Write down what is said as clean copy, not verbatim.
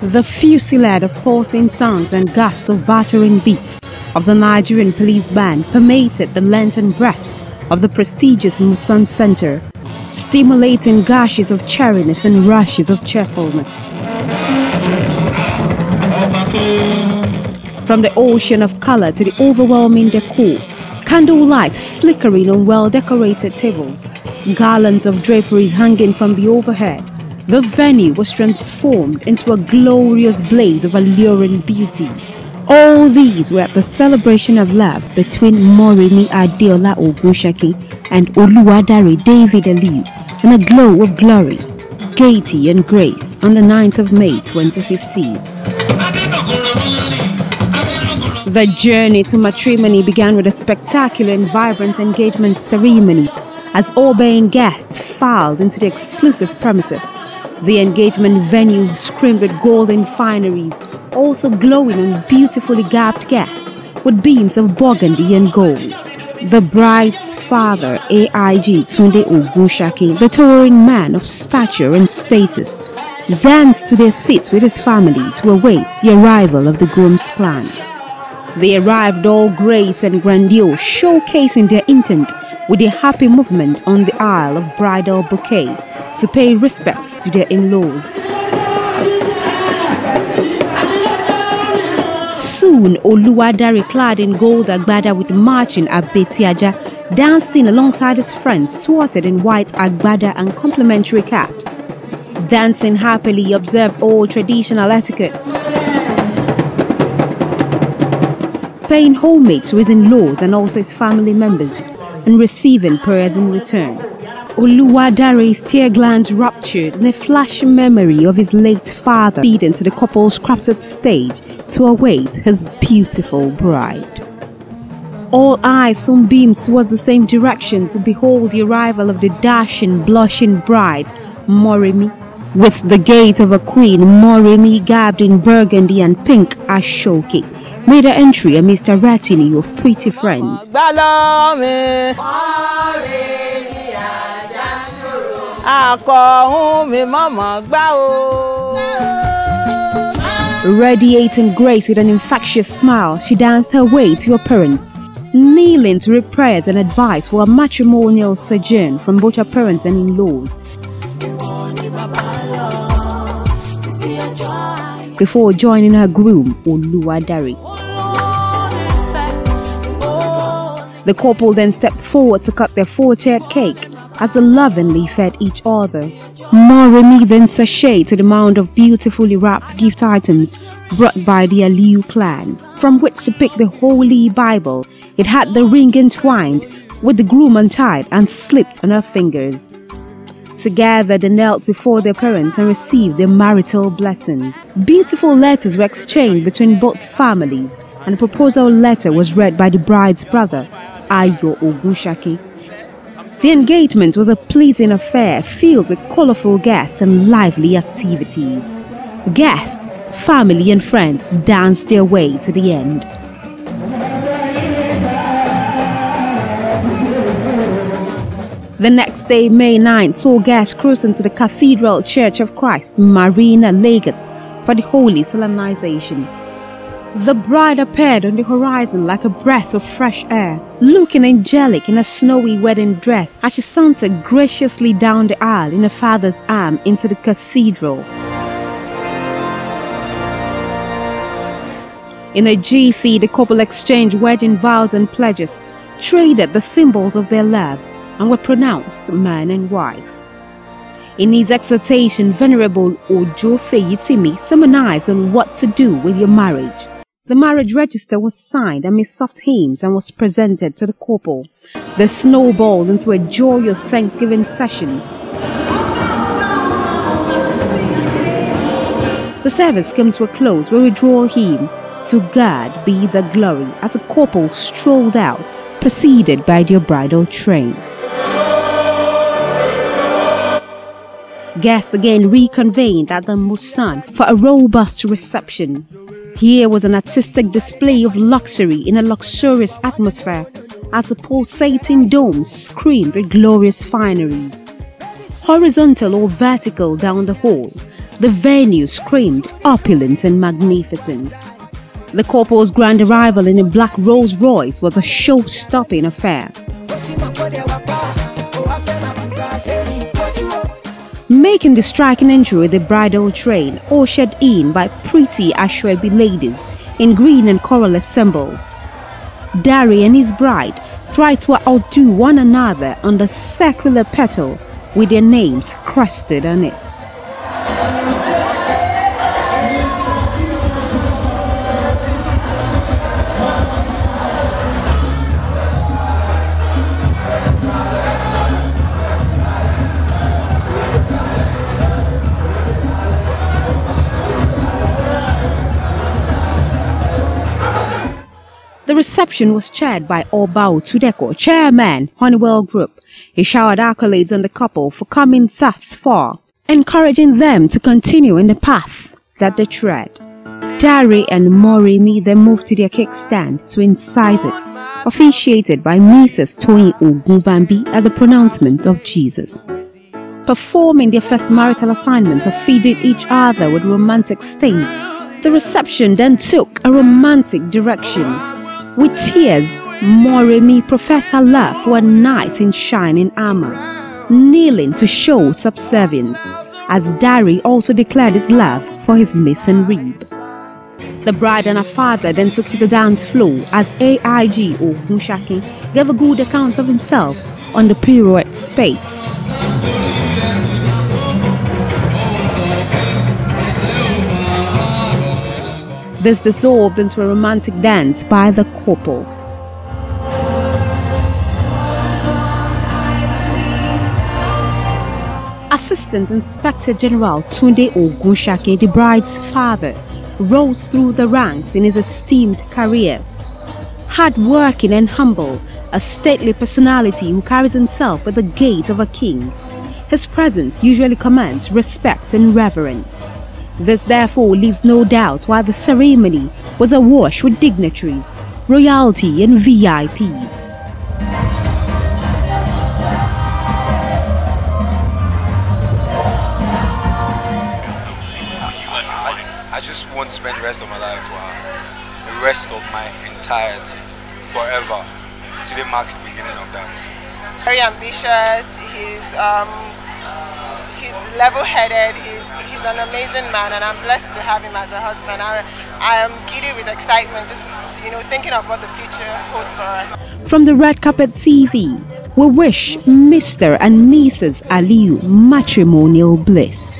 The fusillade of pulsing songs and gusts of battering beats of the Nigerian police band permeated the length and breadth of the prestigious Musan Center, stimulating gushes of cheeriness and rushes of cheerfulness. From the ocean of color to the overwhelming decor, candle lights flickering on well-decorated tables, garlands of draperies hanging from the overhead, the venue was transformed into a glorious blaze of alluring beauty. All these were at the celebration of love between Moremi Ogunsakin and Oluwadare David Aliyu in a glow of glory, gaiety and grace on the 9th of May 2015. The journey to matrimony began with a spectacular and vibrant engagement ceremony as all-paying guests filed into the exclusive premises. The engagement venue screamed with golden fineries, also glowing on beautifully garbed guests with beams of burgundy and gold. The bride's father, AIG Tunde Ogunsakin, the towering man of stature and status, danced to their seats with his family to await the arrival of the groom's clan. They arrived all grace and grandeur, showcasing their intent with a happy movement on the aisle of bridal bouquet to pay respects to their in-laws. Soon, Oluwadare, clad in gold agbada with marching abetiaja, danced in alongside his friends, swathed in white agbada and complimentary caps. Dancing happily, he observed all traditional etiquettes, paying homage to his in-laws and also his family members, and receiving prayers in return. Oluwadare's tear glands ruptured in a flashing memory of his late father, leading to the couple's crafted stage to await his beautiful bride. All eyes soon beamed towards the same direction to behold the arrival of the dashing, blushing bride, Moremi. With the gait of a queen, Moremi, garbed in burgundy and pink ashoke, made her entry amidst a retinue of pretty friends. Radiating grace with an infectious smile, she danced her way to her parents, kneeling to read prayers and advice for a matrimonial sojourn from both her parents and in-laws, before joining her groom, Oluwadare. The couple then stepped forward to cut their 4-tiered cake as they lovingly fed each other. Moremi then sashayed to the mound of beautifully wrapped gift items brought by the Aliyu clan, from which to pick the Holy Bible. It had the ring entwined, with the groom untied and slipped on her fingers. Together they knelt before their parents and received their marital blessings. Beautiful letters were exchanged between both families, and the proposal letter was read by the bride's brother, Aliyu Ogunsakin. The engagement was a pleasing affair filled with colorful guests and lively activities. Guests, family and friends danced their way to the end. The next day, May 9, saw guests cruising to the Cathedral Church of Christ, Marina, Lagos, for the holy solemnization. The bride appeared on the horizon like a breath of fresh air, looking angelic in a snowy wedding dress as she sauntered graciously down the aisle in her father's arm into the cathedral. In a jiffy, the couple exchanged wedding vows and pledges, traded the symbols of their love, and were pronounced man and wife. In his exhortation, Venerable Ojo Feyitimi sermonized on what to do with your marriage. The marriage register was signed amid soft hymns and was presented to the couple. They snowballed into a joyous Thanksgiving session. The service came to a close with a withdrawal hymn, "To God Be the Glory," as the couple strolled out, preceded by their bridal train. Guests again reconvened at the Musan for a robust reception. Here was an artistic display of luxury in a luxurious atmosphere as the pulsating domes screamed with glorious fineries. Horizontal or vertical down the hall, The venue screamed opulence and magnificence. The couple's grand arrival in a black Rolls Royce was a show-stopping affair. Making the striking entry with the bridal train, ushered in by pretty Ashwebi ladies in green and coral assembles. Dari and his bride tried to outdo one another on the circular petal with their names crested on it. The reception was chaired by Obao Tudeko, chairman, Honeywell Group. He showered accolades on the couple for coming thus far, encouraging them to continue in the path that they tread. Dari and Moremi then moved to their cake stand to incise it, officiated by Mrs. Toyin Ogunbambi at the pronouncement of Jesus. Performing their first marital assignments of feeding each other with romantic stains, the reception then took a romantic direction. With tears, Moremi professed her love for a knight in shining armor, kneeling to show subservience, as Dari also declared his love for his mason rib. The bride and her father then took to the dance floor as Aliyu Ogunsakin gave a good account of himself on the pirouette space. This dissolved into a romantic dance by the couple. Assistant Inspector General Tunde Ogunsakin, the bride's father, rose through the ranks in his esteemed career. Hard-working and humble, a stately personality who carries himself with the gait of a king, his presence usually commands respect and reverence. This therefore leaves no doubt why the ceremony was awash with dignitaries, royalty and VIPs. I just want to spend the rest of my life with her, the rest of my entirety, forever. Today marks the beginning of that. Very ambitious, he's level-headed, he's an amazing man, and I'm blessed to have him as a husband. I am giddy with excitement, just thinking of what the future holds for us. From the Red Carpet TV, we wish Mr. and Mrs. Aliyu matrimonial bliss.